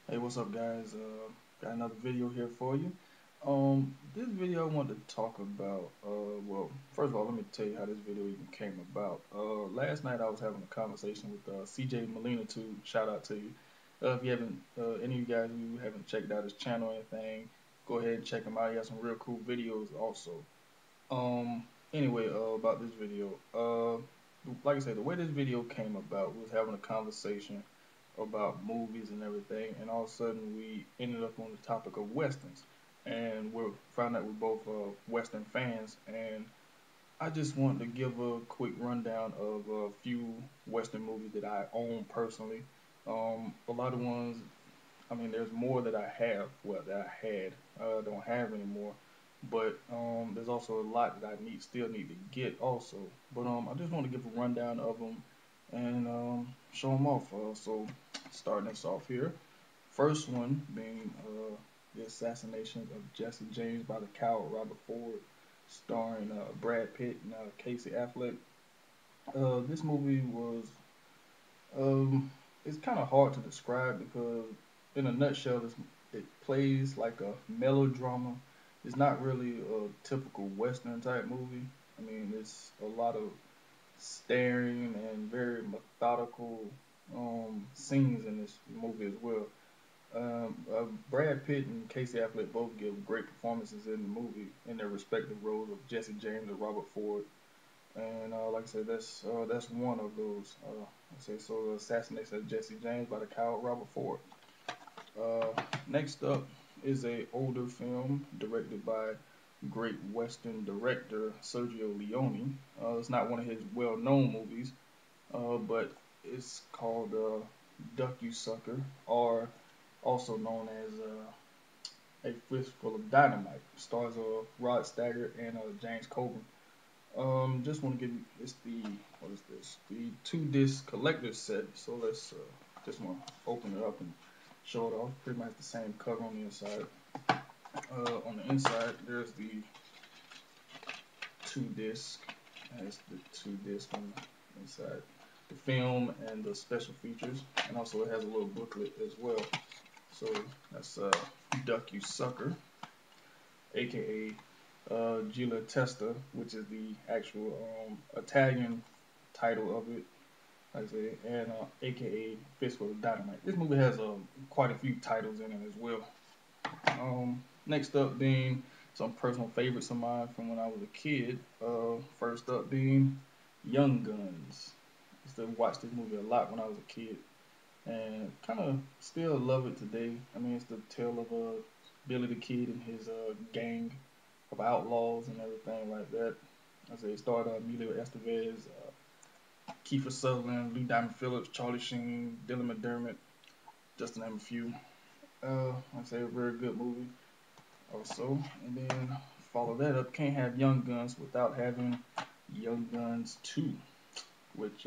Hey, what's up, guys? Got another video here for you. This video I want to talk about. Well, first of all, let me tell you how this video even came about. Last night I was having a conversation with CJ Molina too. Shout out to you. If you haven't, any of you guys who haven't checked out his channel or anything, go ahead and check him out. He has some real cool videos also. Anyway, about this video. Like I said, the way this video came about, we was having a conversation about movies and everything, and all of a sudden we ended up on the topic of westerns, and we found out we're both western fans, and I just wanted to give a quick rundown of a few western movies that I own personally. A lot of ones, I mean, there's more that I have, well, that I had, don't have anymore. But there's also a lot that I still need to get also. But I just want to give a rundown of them and show them off. So starting us off here, first one being the assassination of Jesse James by the coward Robert Ford, starring Brad Pitt and Casey Affleck. This movie was it's kind of hard to describe because, in a nutshell, it plays like a melodrama. It's not really a typical Western type movie. I mean, it's a lot of staring and very methodical scenes in this movie as well. Brad Pitt and Casey Affleck both give great performances in the movie in their respective roles of Jesse James and Robert Ford. And like I said, that's one of those. I say so. The assassination of Jesse James by the coward Robert Ford. Uh, Next up is a older film directed by great Western director Sergio Leone. It's not one of his well-known movies, but it's called Duck You Sucker, or also known as A Fistful of Dynamite. Stars Rod Steiger and James Coburn. Just want to give you it's the what is this? The two disc collector set. So let's just want to open it up and show it off. Pretty much the same cover on the inside. On the inside, there's the two disc. That's the two disc on the inside. The film and the special features, and also it has a little booklet as well. So that's Duck You Sucker, aka Gila Testa, which is the actual Italian title of it, like I said, and aka Fistful of Dynamite. This movie has quite a few titles in it as well. Next up being some personal favorites of mine from when I was a kid. First up being Young Guns. I used to watch this movie a lot when I was a kid, and kind of still love it today. I mean, it's the tale of Billy the Kid and his gang of outlaws and everything like that. I say it starred Emilio Estevez, Kiefer Sutherland, Lou Diamond Phillips, Charlie Sheen, Dylan McDermott, just to name a few. I say a very good movie also. And then follow that up, can't have Young Guns without having Young Guns 2, which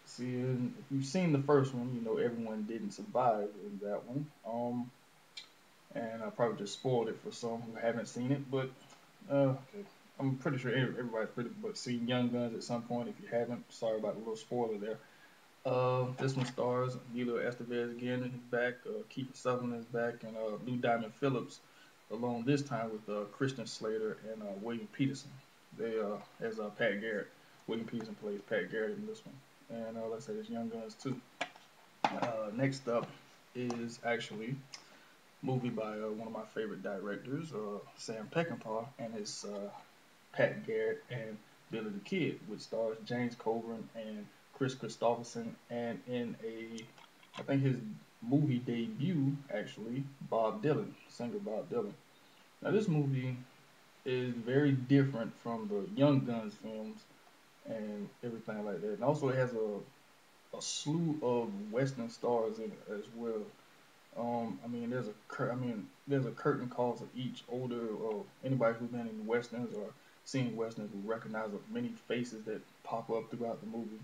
see, if you've seen the first one, you know everyone didn't survive in that one. And I probably just spoiled it for some who haven't seen it, but okay. I'm pretty sure everybody's pretty much seen Young Guns at some point. If you haven't, sorry about the little spoiler there. This one stars Emilio Estevez again, he's back. Kiefer Sutherland is back, and Lou Diamond Phillips, along this time with Christian Slater and William Peterson. They as Pat Garrett. William Peterson plays Pat Garrett in this one, and let's say it's Young Guns too. Next up is actually a movie by one of my favorite directors, Sam Peckinpah, and his Pat Garrett and Billy the Kid, which stars James Coburn and Chris Christopherson, and in I think his movie debut, actually, Bob Dylan, singer Bob Dylan. Now, this movie is very different from the Young Guns films and everything like that. And also, it has a slew of Western stars in it as well. I mean, there's a curtain call to each older or anybody who's been in westerns or seen westerns will recognize the many faces that pop up throughout the movie.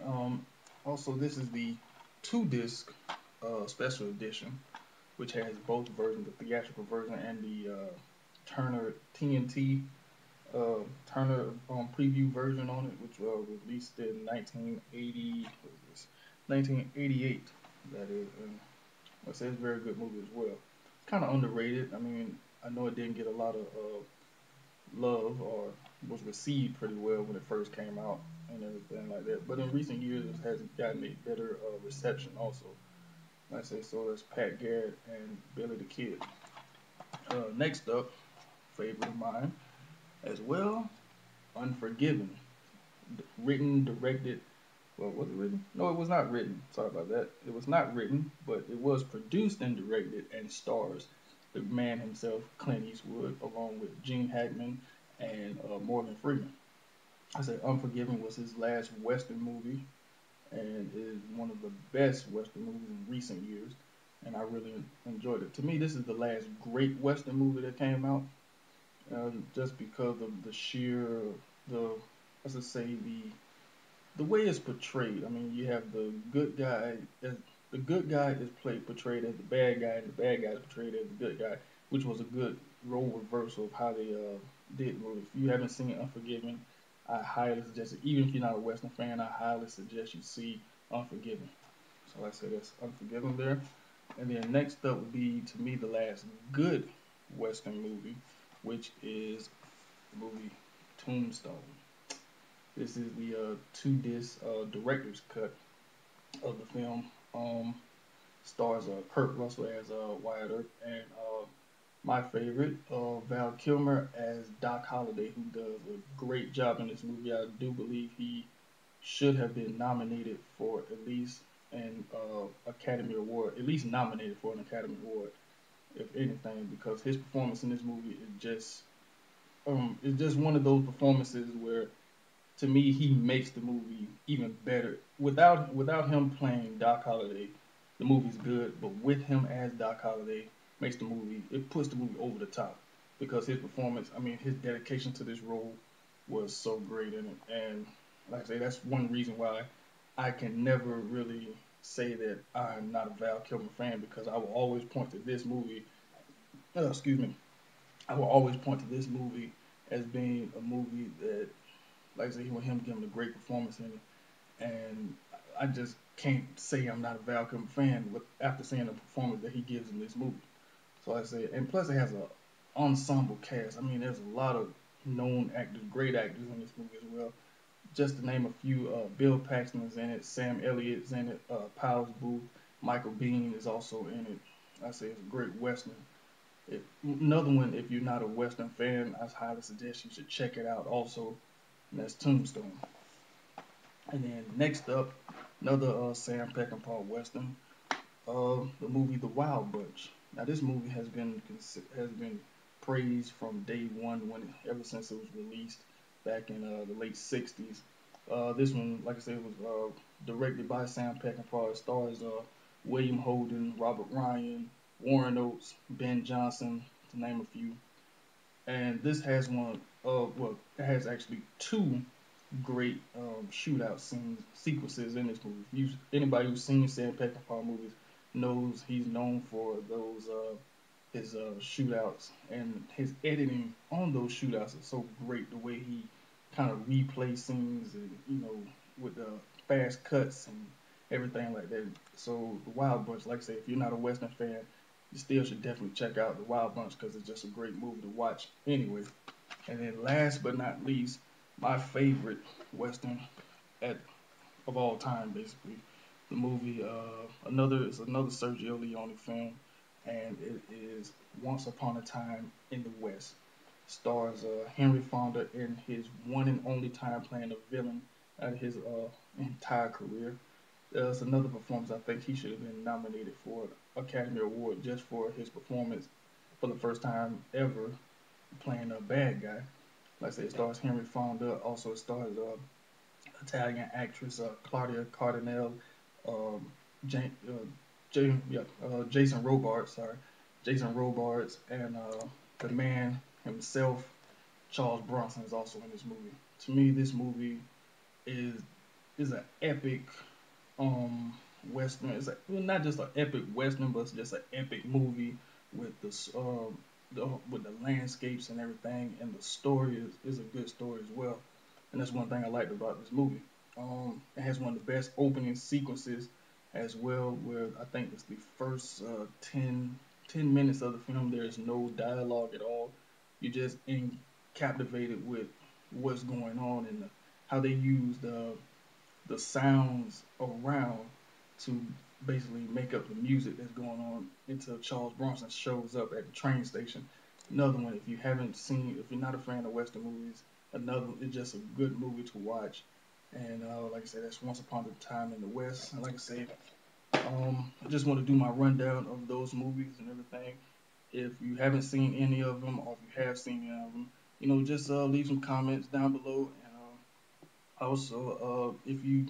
Um, Also, this is the two disc special edition, which has both versions, the theatrical version and the Turner TNT Turner preview version on it, which was released in 1980. What is this? 1988. That is, and I say it's a very good movie as well. Kind of underrated. I mean, I know it didn't get a lot of love or was received pretty well when it first came out and everything like that. But in recent years, it has gotten a better reception also. Like I say, so that's Pat Garrett and Billy the Kid. Next up, favorite of mine as well, Unforgiven. Written, directed. Well, was it written? No, it was not written. Sorry about that. It was not written, but it was produced and directed and stars the man himself, Clint Eastwood, along with Gene Hackman and Morgan Freeman. I said Unforgiven was his last Western movie and is one of the best Western movies in recent years. And I really enjoyed it. To me, this is the last great Western movie that came out, just because of the sheer, the let's just say the way it's portrayed. I mean, you have the good guy. The good guy is portrayed as the bad guy, and the bad guy is portrayed as the good guy, which was a good role reversal of how they did the movie. If you haven't seen Unforgiven, I highly suggest it. Even if you're not a Western fan, I highly suggest you see Unforgiven. So I say that's Unforgiven there. And then next up would be to me the last good Western movie, which is the movie Tombstone. This is the two-disc director's cut of the film. Stars Kurt Russell as Wyatt Earp and my favorite, Val Kilmer as Doc Holliday, who does a great job in this movie. I do believe he should have been nominated for at least an Academy Award, at least nominated for an Academy Award, if anything, because his performance in this movie is just one of those performances where to me, he makes the movie even better. Without him playing Doc Holliday, the movie's good, but with him as Doc Holliday, makes the movie it puts the movie over the top because his performance, I mean, his dedication to this role was so great in it, and like I say, that's one reason why I can never really say that I'm not a Val Kilmer fan because I will always point to this movie. Excuse me. I will always point to this movie as being a movie that like I said, with him giving a great performance in it, and I just can't say I'm not a Val Kilmer fan after seeing the performance that he gives in this movie. So I say, and plus it has a ensemble cast. I mean, there's a lot of known actors, great actors in this movie as well. Just to name a few, Bill Paxton is in it, Sam Elliott's in it, Powers Booth, Michael Biehn is also in it. I say it's a great western. Another one, if you're not a western fan, I highly suggest you should check it out. Also, and that's Tombstone. And then next up, another Sam Peckinpah Western, the movie The Wild Bunch. Now this movie has been praised from day one ever since it was released back in the late '60s. This one, like I said, was directed by Sam Peckinpah. It stars William Holden, Robert Ryan, Warren Oates, Ben Johnson, to name a few. And this has well, it has actually two great shootout scenes sequences in this movie. Anybody who's seen Sam Peckinpah movies knows he's known for those his shootouts and his editing on those shootouts is so great. The way he kind of replays scenes and with the fast cuts and everything like that. So the Wild Bunch, like I say, if you're not a Western fan, you still should definitely check out the Wild Bunch because it's just a great movie to watch anyway. And then last but not least, my favorite Western at of all time, basically. The movie, another Sergio Leone film, and it is Once Upon a Time in the West. Stars Henry Fonda in his one and only time playing a villain out of his entire career. There's another performance I think he should have been nominated for an Academy Award just for his performance for the first time ever playing a bad guy. Like I said, it stars Henry Fonda. Also, it stars Italian actress Claudia Cardinale, um, Jane, Jason Robards, sorry, Jason Robards, and the man himself, Charles Bronson, is also in this movie. To me, this movie is is an epic um western. Well, not just an epic western, but it's just an epic movie with with the landscapes and everything, and the story is a good story as well. And that's one thing I liked about this movie. It has one of the best opening sequences as well, where I think it's the first 10 minutes of the film. There's no dialogue at all. You're just captivated with what's going on and how they use the sounds around to basically make up the music that's going on until Charles Bronson shows up at the train station. Another one, if you haven't seen, if you're not a fan of Western movies, another, it's just a good movie to watch. And like I said, that's Once Upon a Time in the West. And like I said, I just want to do my rundown of those movies and everything. If you haven't seen any of them, or if you have seen any of them, just leave some comments down below. And also, if you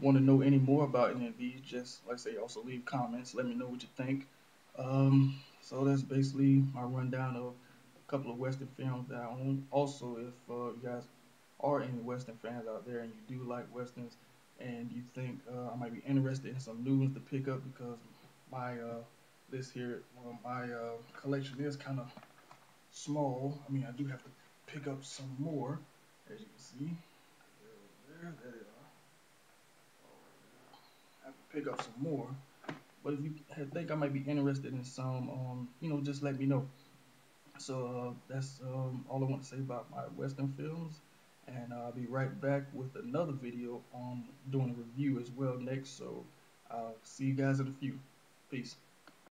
want to know any more about any of these, just like I say, also leave comments. Let me know what you think. So that's basically my rundown of a couple of Western films that I own. Also, if you guys are any Western fans out there and you do like Westerns and you think I might be interested in some new ones to pick up, because my list here, well, my collection is kind of small. I mean, I do have to pick up some more, as you can see. There they are. I have to pick up some more. But if you think I might be interested in some, just let me know. So that's all I want to say about my Western films. And I'll be right back with another video on doing a review as well next. So I'll see you guys in a few. Peace.